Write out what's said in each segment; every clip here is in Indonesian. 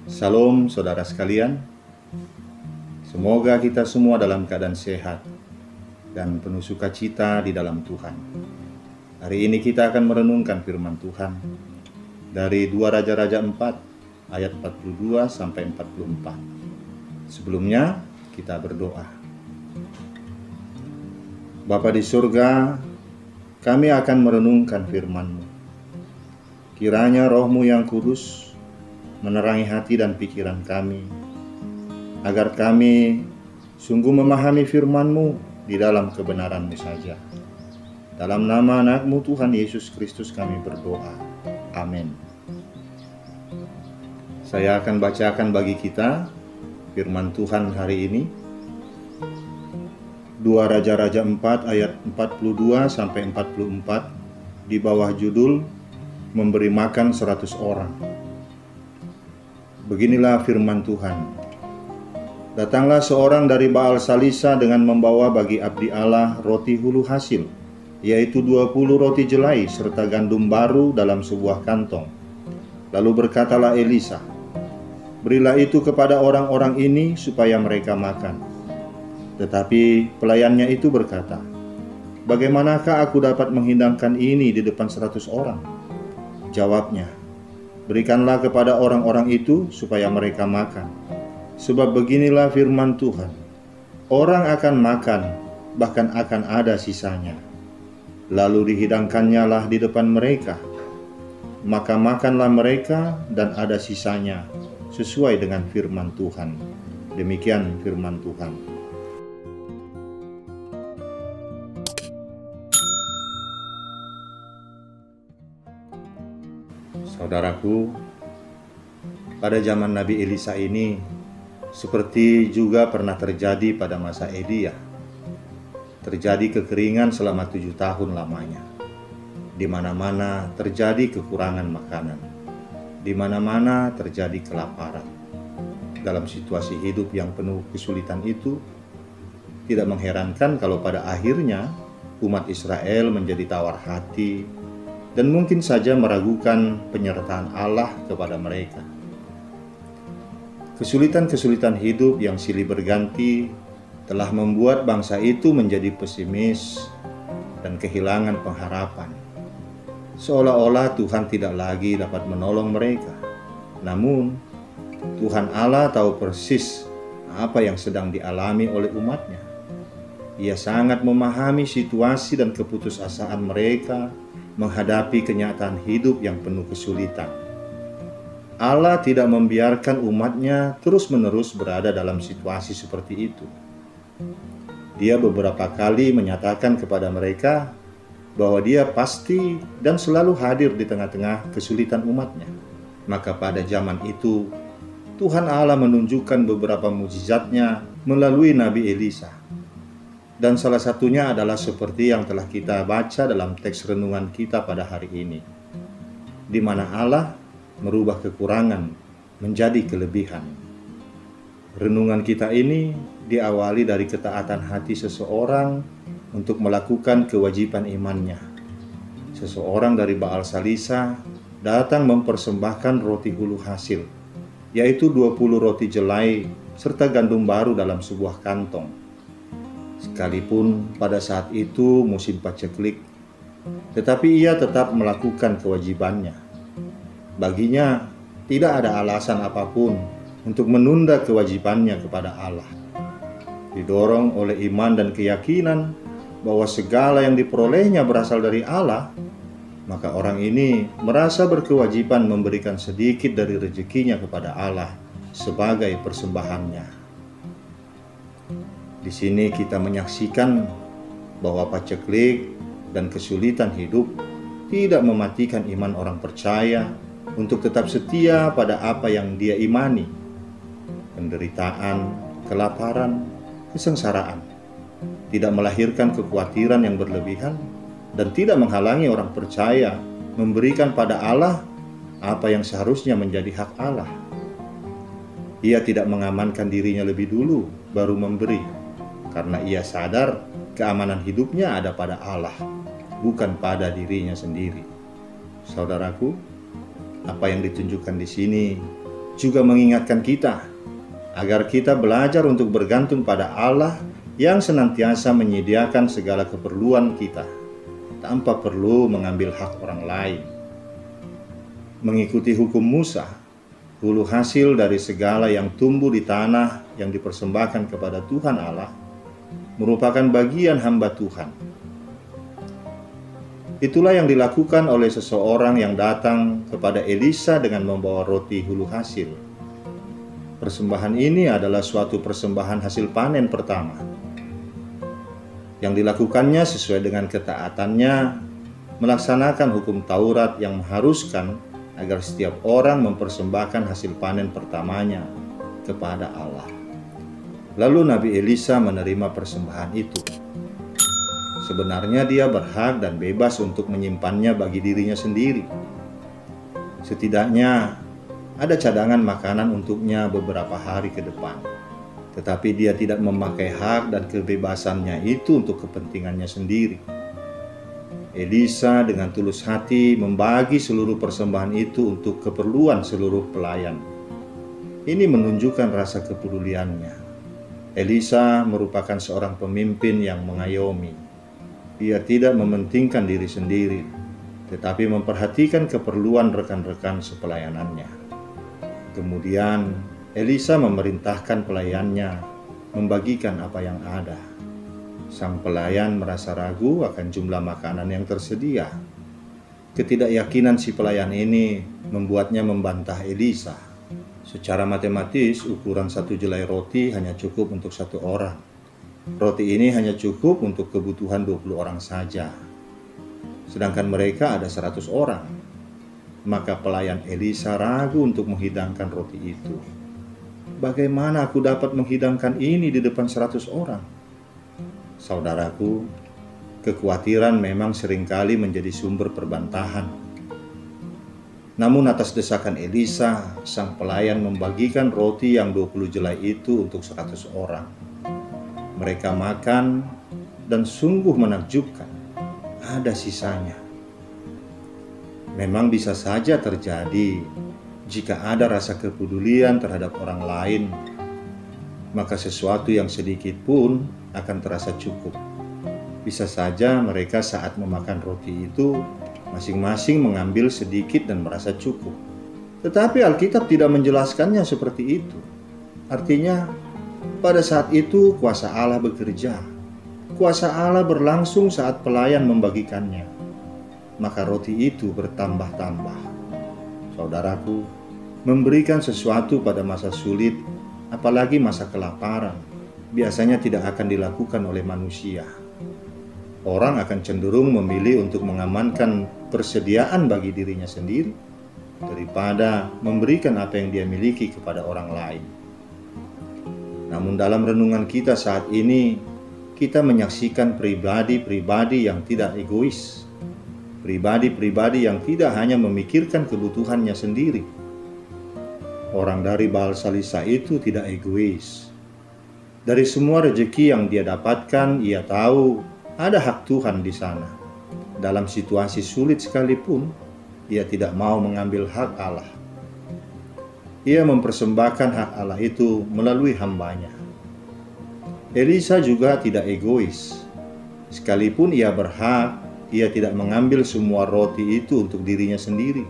Salam saudara sekalian, semoga kita semua dalam keadaan sehat dan penuh sukacita di dalam Tuhan. Hari ini kita akan merenungkan firman Tuhan dari 2 Raja-Raja 4 ayat 42 sampai 44. Sebelumnya kita berdoa. Bapa di surga, kami akan merenungkan firman-Mu. Kiranya Roh-Mu yang kudus menerangi hati dan pikiran kami, agar kami sungguh memahami firman-Mu di dalam kebenaran-Mu saja. Dalam nama anak-Mu Tuhan Yesus Kristus kami berdoa. Amin. Saya akan bacakan bagi kita firman Tuhan hari ini. 2 Raja-Raja 4 ayat 42 sampai 44 di bawah judul Memberi Makan 100 Orang. Beginilah firman Tuhan. Datanglah seorang dari Baal Salisa dengan membawa bagi abdi Allah roti hulu hasil, yaitu 20 roti jelai serta gandum baru dalam sebuah kantong. Lalu berkatalah Elisa, "Berilah itu kepada orang-orang ini supaya mereka makan." Tetapi pelayannya itu berkata, "Bagaimanakah aku dapat menghidangkan ini di depan 100 orang?" Jawabnya, "Berikanlah kepada orang-orang itu supaya mereka makan. Sebab beginilah firman Tuhan, orang akan makan, bahkan akan ada sisanya. Lalu dihidangkannya lah di depan mereka. Maka makanlah mereka dan ada sisanya, sesuai dengan firman Tuhan." Demikian firman Tuhan. Saudaraku, pada zaman Nabi Elisa ini, seperti juga pernah terjadi pada masa Elia, terjadi kekeringan selama 7 tahun lamanya. Di mana-mana terjadi kekurangan makanan, di mana-mana terjadi kelaparan. Dalam situasi hidup yang penuh kesulitan itu, tidak mengherankan kalau pada akhirnya umat Israel menjadi tawar hati dan mungkin saja meragukan penyertaan Allah kepada mereka. Kesulitan-kesulitan hidup yang silih berganti telah membuat bangsa itu menjadi pesimis dan kehilangan pengharapan. Seolah-olah Tuhan tidak lagi dapat menolong mereka. Namun, Tuhan Allah tahu persis apa yang sedang dialami oleh umatnya. Ia sangat memahami situasi dan keputusasaan mereka menghadapi kenyataan hidup yang penuh kesulitan. Allah tidak membiarkan umatnya terus-menerus berada dalam situasi seperti itu. Dia beberapa kali menyatakan kepada mereka bahwa Dia pasti dan selalu hadir di tengah-tengah kesulitan umatnya. Maka pada zaman itu, Tuhan Allah menunjukkan beberapa mukjizat-Nya melalui Nabi Elisa. Dan salah satunya adalah seperti yang telah kita baca dalam teks renungan kita pada hari ini, di mana Allah merubah kekurangan menjadi kelebihan. Renungan kita ini diawali dari ketaatan hati seseorang untuk melakukan kewajiban imannya. Seseorang dari Baal Salisa datang mempersembahkan roti hulu hasil, yaitu 20 roti jelai serta gandum baru dalam sebuah kantong. Sekalipun pada saat itu musim paceklik, tetapi ia tetap melakukan kewajibannya. Baginya tidak ada alasan apapun untuk menunda kewajibannya kepada Allah. Didorong oleh iman dan keyakinan bahwa segala yang diperolehnya berasal dari Allah, maka orang ini merasa berkewajiban memberikan sedikit dari rezekinya kepada Allah sebagai persembahannya. Di sini kita menyaksikan bahwa paceklik dan kesulitan hidup tidak mematikan iman orang percaya untuk tetap setia pada apa yang dia imani. Penderitaan, kelaparan, kesengsaraan tidak melahirkan kekhawatiran yang berlebihan dan tidak menghalangi orang percaya memberikan pada Allah apa yang seharusnya menjadi hak Allah. Ia tidak mengamankan dirinya lebih dulu baru memberi, karena ia sadar keamanan hidupnya ada pada Allah, bukan pada dirinya sendiri. Saudaraku, apa yang ditunjukkan di sini juga mengingatkan kita agar kita belajar untuk bergantung pada Allah yang senantiasa menyediakan segala keperluan kita tanpa perlu mengambil hak orang lain. Mengikuti hukum Musa, hulu hasil dari segala yang tumbuh di tanah yang dipersembahkan kepada Tuhan Allah merupakan bagian hamba Tuhan. Itulah yang dilakukan oleh seseorang yang datang kepada Elisa dengan membawa roti hulu hasil. Persembahan ini adalah suatu persembahan hasil panen pertama. Yang dilakukannya sesuai dengan ketaatannya, melaksanakan hukum Taurat yang mengharuskan agar setiap orang mempersembahkan hasil panen pertamanya kepada Allah. Lalu Nabi Elisa menerima persembahan itu. Sebenarnya dia berhak dan bebas untuk menyimpannya bagi dirinya sendiri. Setidaknya ada cadangan makanan untuknya beberapa hari ke depan. Tetapi dia tidak memakai hak dan kebebasannya itu untuk kepentingannya sendiri. Elisa dengan tulus hati membagi seluruh persembahan itu untuk keperluan seluruh pelayan. Ini menunjukkan rasa kepeduliannya. Elisa merupakan seorang pemimpin yang mengayomi. Ia tidak mementingkan diri sendiri, tetapi memperhatikan keperluan rekan-rekan sepelayanannya. Kemudian Elisa memerintahkan pelayannya membagikan apa yang ada. Sang pelayan merasa ragu akan jumlah makanan yang tersedia. Ketidakyakinan si pelayan ini membuatnya membantah Elisa. Secara matematis, ukuran satu jelai roti hanya cukup untuk satu orang. Roti ini hanya cukup untuk kebutuhan 20 orang saja. Sedangkan mereka ada 100 orang. Maka pelayan Elisa ragu untuk menghidangkan roti itu. Bagaimana aku dapat menghidangkan ini di depan 100 orang? Saudaraku, kekhawatiran memang seringkali menjadi sumber perbantahan. Namun atas desakan Elisa, sang pelayan membagikan roti yang 20 jelai itu untuk 100 orang. Mereka makan dan sungguh menakjubkan. Ada sisanya. Memang bisa saja terjadi jika ada rasa kepedulian terhadap orang lain, maka sesuatu yang sedikit pun akan terasa cukup. Bisa saja mereka saat memakan roti itu masing-masing mengambil sedikit dan merasa cukup. Tetapi Alkitab tidak menjelaskannya seperti itu. Artinya, pada saat itu kuasa Allah bekerja. Kuasa Allah berlangsung saat pelayan membagikannya. Maka roti itu bertambah-tambah. Saudaraku, memberikan sesuatu pada masa sulit, apalagi masa kelaparan, biasanya tidak akan dilakukan oleh manusia. Orang akan cenderung memilih untuk mengamankan persediaan bagi dirinya sendiri daripada memberikan apa yang dia miliki kepada orang lain. Namun dalam renungan kita saat ini, kita menyaksikan pribadi-pribadi yang tidak egois, pribadi-pribadi yang tidak hanya memikirkan kebutuhannya sendiri. Orang dari Baal Salisa itu tidak egois. Dari semua rezeki yang dia dapatkan, ia tahu ada hak Tuhan di sana. Dalam situasi sulit sekalipun, ia tidak mau mengambil hak Allah. Ia mempersembahkan hak Allah itu melalui hambanya. Elisa juga tidak egois. Sekalipun ia berhak, ia tidak mengambil semua roti itu untuk dirinya sendiri,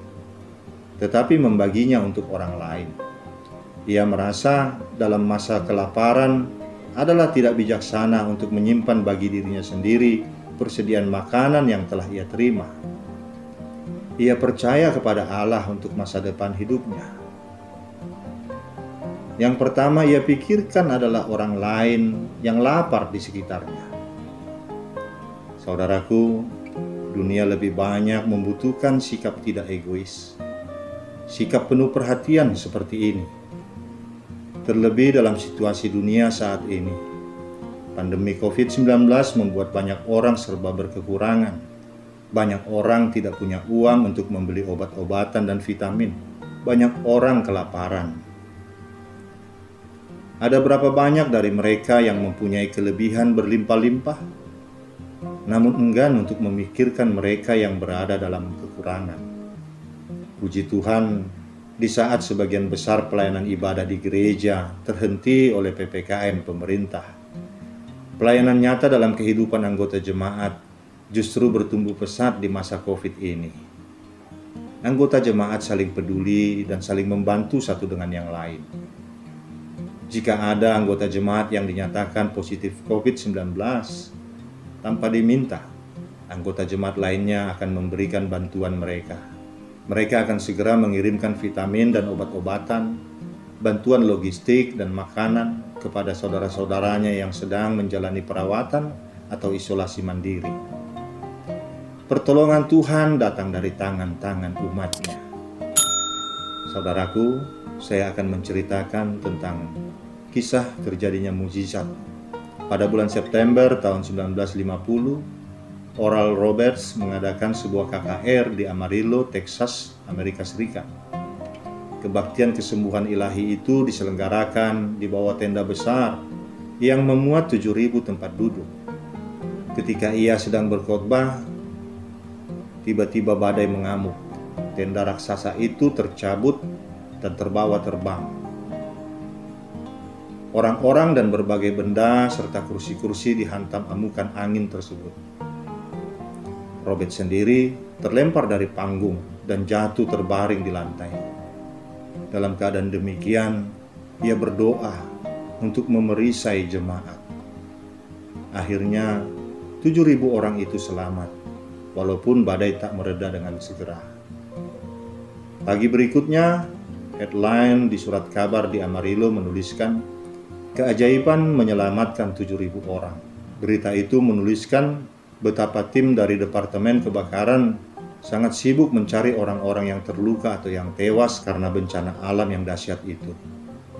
tetapi membaginya untuk orang lain. Ia merasa dalam masa kelaparan adalah tidak bijaksana untuk menyimpan bagi dirinya sendiri persediaan makanan yang telah ia terima. Ia percaya kepada Allah untuk masa depan hidupnya. Yang pertama ia pikirkan adalah orang lain yang lapar di sekitarnya. Saudaraku, dunia lebih banyak membutuhkan sikap tidak egois, sikap penuh perhatian seperti ini. Terlebih dalam situasi dunia saat ini, pandemi COVID-19 membuat banyak orang serba berkekurangan. Banyak orang tidak punya uang untuk membeli obat-obatan dan vitamin. Banyak orang kelaparan. Ada berapa banyak dari mereka yang mempunyai kelebihan berlimpah-limpah, namun enggan untuk memikirkan mereka yang berada dalam kekurangan. Puji Tuhan, Di saat sebagian besar pelayanan ibadah di gereja terhenti oleh PPKM pemerintah, pelayanan nyata dalam kehidupan anggota jemaat justru bertumbuh pesat di masa COVID ini. Anggota jemaat saling peduli dan saling membantu satu dengan yang lain. Jika ada anggota jemaat yang dinyatakan positif COVID-19, tanpa diminta, anggota jemaat lainnya akan memberikan bantuan mereka. Mereka akan segera mengirimkan vitamin dan obat-obatan, bantuan logistik dan makanan kepada saudara-saudaranya yang sedang menjalani perawatan atau isolasi mandiri. Pertolongan Tuhan datang dari tangan-tangan umat-Nya. Saudaraku, saya akan menceritakan tentang kisah terjadinya mukjizat. Pada bulan September tahun 1950, Oral Roberts mengadakan sebuah KKR di Amarillo, Texas, Amerika Serikat. Kebaktian kesembuhan ilahi itu diselenggarakan di bawah tenda besar yang memuat 7.000 tempat duduk. Ketika ia sedang berkhotbah, tiba-tiba badai mengamuk. Tenda raksasa itu tercabut dan terbawa terbang. Orang-orang dan berbagai benda serta kursi-kursi dihantam amukan angin tersebut. Robert sendiri terlempar dari panggung dan jatuh terbaring di lantai. Dalam keadaan demikian, ia berdoa untuk memerisai jemaat. Akhirnya, 7.000 orang itu selamat, walaupun badai tak mereda dengan segera. Pagi berikutnya, headline di surat kabar di Amarillo menuliskan, "Keajaiban menyelamatkan 7.000 orang." Berita itu menuliskan betapa tim dari Departemen Kebakaran sangat sibuk mencari orang-orang yang terluka atau yang tewas karena bencana alam yang dahsyat itu.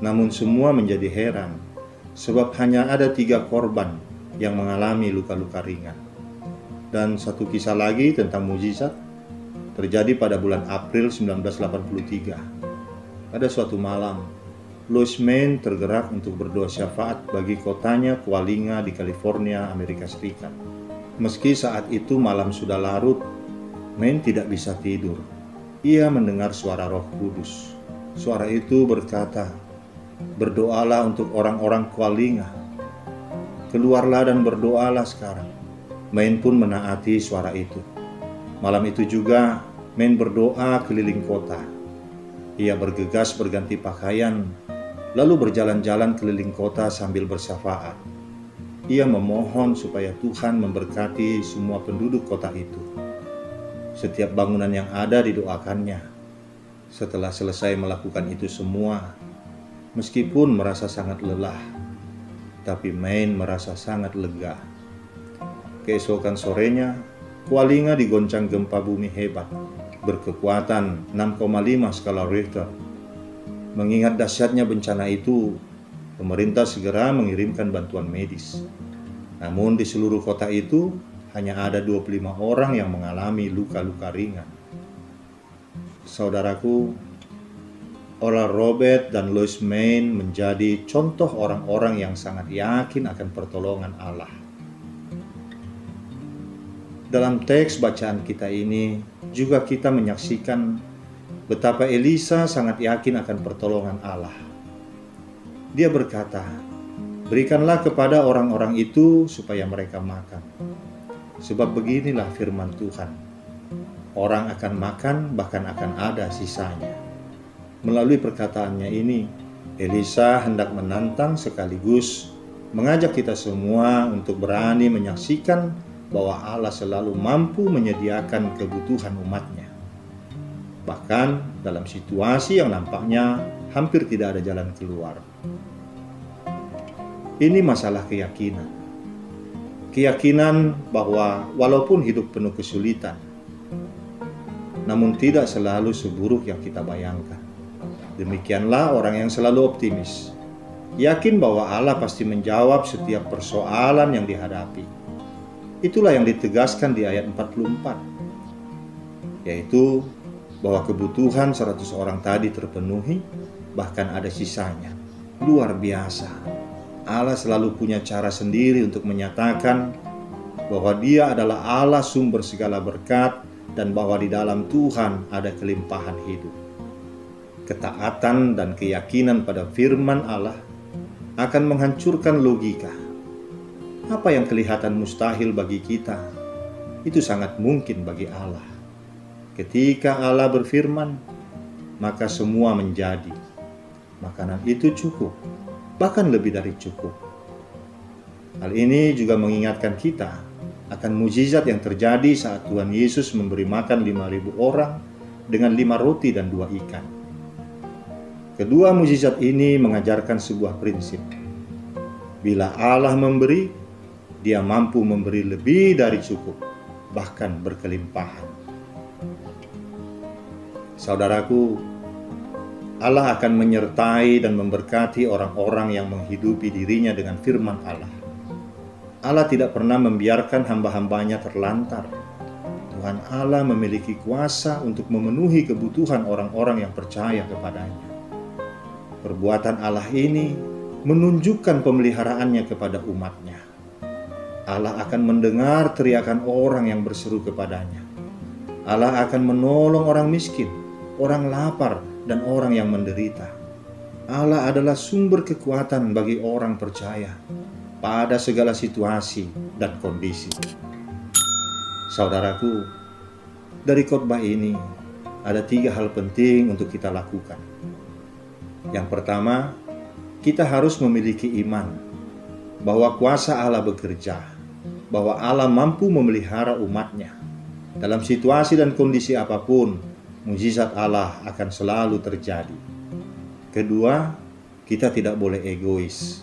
Namun semua menjadi heran, sebab hanya ada 3 korban yang mengalami luka-luka ringan. Dan satu kisah lagi tentang mukjizat terjadi pada bulan April 1983. Pada suatu malam, Lois Main tergerak untuk berdoa syafaat bagi kotanya Coalinga di California, Amerika Serikat. Meski saat itu malam sudah larut, Main tidak bisa tidur. Ia mendengar suara Roh Kudus. Suara itu berkata, "Berdoalah untuk orang-orang Coalinga. Keluarlah dan berdoalah sekarang." Main pun menaati suara itu. Malam itu juga, Main berdoa keliling kota. Ia bergegas berganti pakaian, lalu berjalan-jalan keliling kota sambil bersyafaat. Ia memohon supaya Tuhan memberkati semua penduduk kota itu. Setiap bangunan yang ada didoakannya. Setelah selesai melakukan itu semua, meskipun merasa sangat lelah, tapi Main merasa sangat lega. Keesokan sorenya, Coalinga digoncang gempa bumi hebat, berkekuatan 6,5 skala Richter. Mengingat dahsyatnya bencana itu, pemerintah segera mengirimkan bantuan medis. Namun di seluruh kota itu hanya ada 25 orang yang mengalami luka-luka ringan. Saudaraku, Oral Robert dan Lois Main menjadi contoh orang-orang yang sangat yakin akan pertolongan Allah. Dalam teks bacaan kita ini juga kita menyaksikan betapa Elisa sangat yakin akan pertolongan Allah. Dia berkata, "Berikanlah kepada orang-orang itu supaya mereka makan. Sebab beginilah firman Tuhan, orang akan makan bahkan akan ada sisanya." Melalui perkataannya ini, Elisa hendak menantang sekaligus mengajak kita semua untuk berani menyaksikan bahwa Allah selalu mampu menyediakan kebutuhan umatnya. Bahkan dalam situasi yang nampaknya hampir tidak ada jalan keluar. Ini masalah keyakinan. Keyakinan bahwa walaupun hidup penuh kesulitan, namun tidak selalu seburuk yang kita bayangkan. Demikianlah orang yang selalu optimis, yakin bahwa Allah pasti menjawab setiap persoalan yang dihadapi. Itulah yang ditegaskan di ayat 44, yaitu bahwa kebutuhan 100 orang tadi terpenuhi, bahkan ada sisanya. Luar biasa. Allah selalu punya cara sendiri untuk menyatakan bahwa Dia adalah Allah sumber segala berkat dan bahwa di dalam Tuhan ada kelimpahan hidup. Ketaatan dan keyakinan pada firman Allah akan menghancurkan logika. Apa yang kelihatan mustahil bagi kita, itu sangat mungkin bagi Allah. Ketika Allah berfirman, maka semua menjadi. Makanan itu cukup, bahkan lebih dari cukup. Hal ini juga mengingatkan kita akan mukjizat yang terjadi saat Tuhan Yesus memberi makan 5.000 orang dengan 5 roti dan 2 ikan. Kedua mukjizat ini mengajarkan sebuah prinsip. Bila Allah memberi, Dia mampu memberi lebih dari cukup, bahkan berkelimpahan. Saudaraku, Allah akan menyertai dan memberkati orang-orang yang menghidupi dirinya dengan firman Allah. Allah tidak pernah membiarkan hamba-hambanya terlantar. Tuhan Allah memiliki kuasa untuk memenuhi kebutuhan orang-orang yang percaya kepadanya. Perbuatan Allah ini menunjukkan pemeliharaannya kepada umatnya. Allah akan mendengar teriakan orang yang berseru kepadanya. Allah akan menolong orang miskin, orang lapar, dan orang yang menderita. Allah adalah sumber kekuatan bagi orang percaya pada segala situasi dan kondisi. Saudaraku, dari khotbah ini ada 3 hal penting untuk kita lakukan. Yang pertama, kita harus memiliki iman bahwa kuasa Allah bekerja, bahwa Allah mampu memelihara umatnya. Dalam situasi dan kondisi apapun, mukjizat Allah akan selalu terjadi. Kedua, kita tidak boleh egois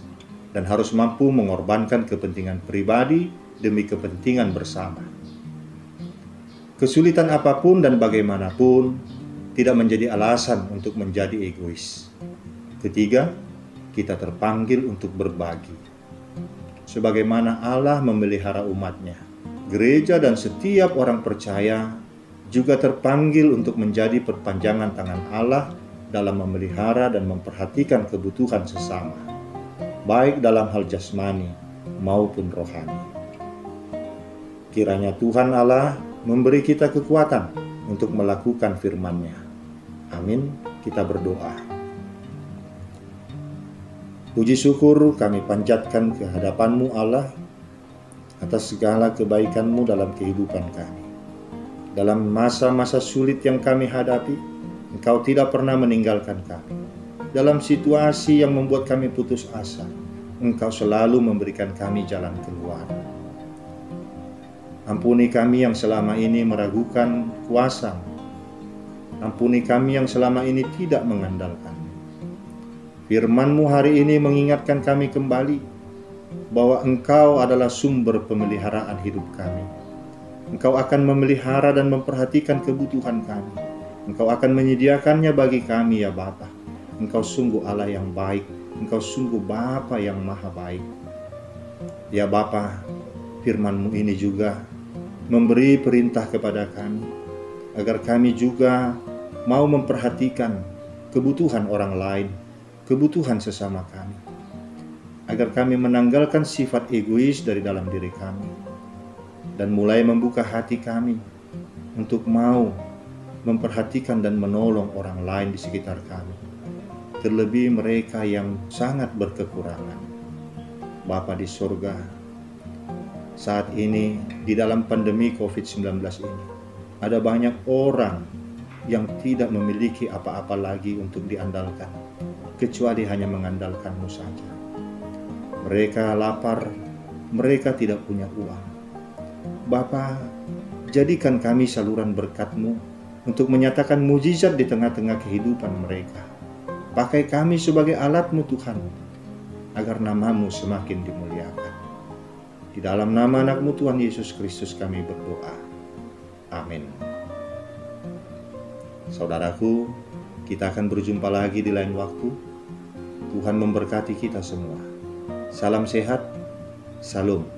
dan harus mampu mengorbankan kepentingan pribadi demi kepentingan bersama. Kesulitan apapun dan bagaimanapun tidak menjadi alasan untuk menjadi egois. Ketiga, kita terpanggil untuk berbagi. Sebagaimana Allah memelihara umatnya, gereja dan setiap orang percaya juga terpanggil untuk menjadi perpanjangan tangan Allah dalam memelihara dan memperhatikan kebutuhan sesama, baik dalam hal jasmani maupun rohani. Kiranya Tuhan Allah memberi kita kekuatan untuk melakukan firman-Nya. Amin. Kita berdoa. Puji syukur kami panjatkan ke hadapan-Mu Allah atas segala kebaikan-Mu dalam kehidupan kami. Dalam masa-masa sulit yang kami hadapi, Engkau tidak pernah meninggalkan kami. Dalam situasi yang membuat kami putus asa, Engkau selalu memberikan kami jalan keluar. Ampuni kami yang selama ini meragukan kuasa. Ampuni kami yang selama ini tidak mengandalkan. Firman-Mu hari ini mengingatkan kami kembali bahwa Engkau adalah sumber pemeliharaan hidup kami. Engkau akan memelihara dan memperhatikan kebutuhan kami. Engkau akan menyediakannya bagi kami, ya Bapa. Engkau sungguh Allah yang baik. Engkau sungguh Bapa yang maha baik. Ya Bapa, firman-Mu ini juga memberi perintah kepada kami agar kami juga mau memperhatikan kebutuhan orang lain, kebutuhan sesama kami, agar kami menanggalkan sifat egois dari dalam diri kami dan mulai membuka hati kami untuk mau memperhatikan dan menolong orang lain di sekitar kami, terlebih mereka yang sangat berkekurangan. Bapa di surga, saat ini di dalam pandemi COVID-19 ini ada banyak orang yang tidak memiliki apa-apa lagi untuk diandalkan, kecuali hanya mengandalkan-Mu saja. Mereka lapar, mereka tidak punya uang. Bapa, jadikan kami saluran berkat-Mu untuk menyatakan mukjizat di tengah-tengah kehidupan mereka. Pakai kami sebagai alat-Mu Tuhan, agar nama-Mu semakin dimuliakan. Di dalam nama anak-Mu Tuhan Yesus Kristus kami berdoa. Amin. Saudaraku, kita akan berjumpa lagi di lain waktu. Tuhan memberkati kita semua. Salam sehat, Salam.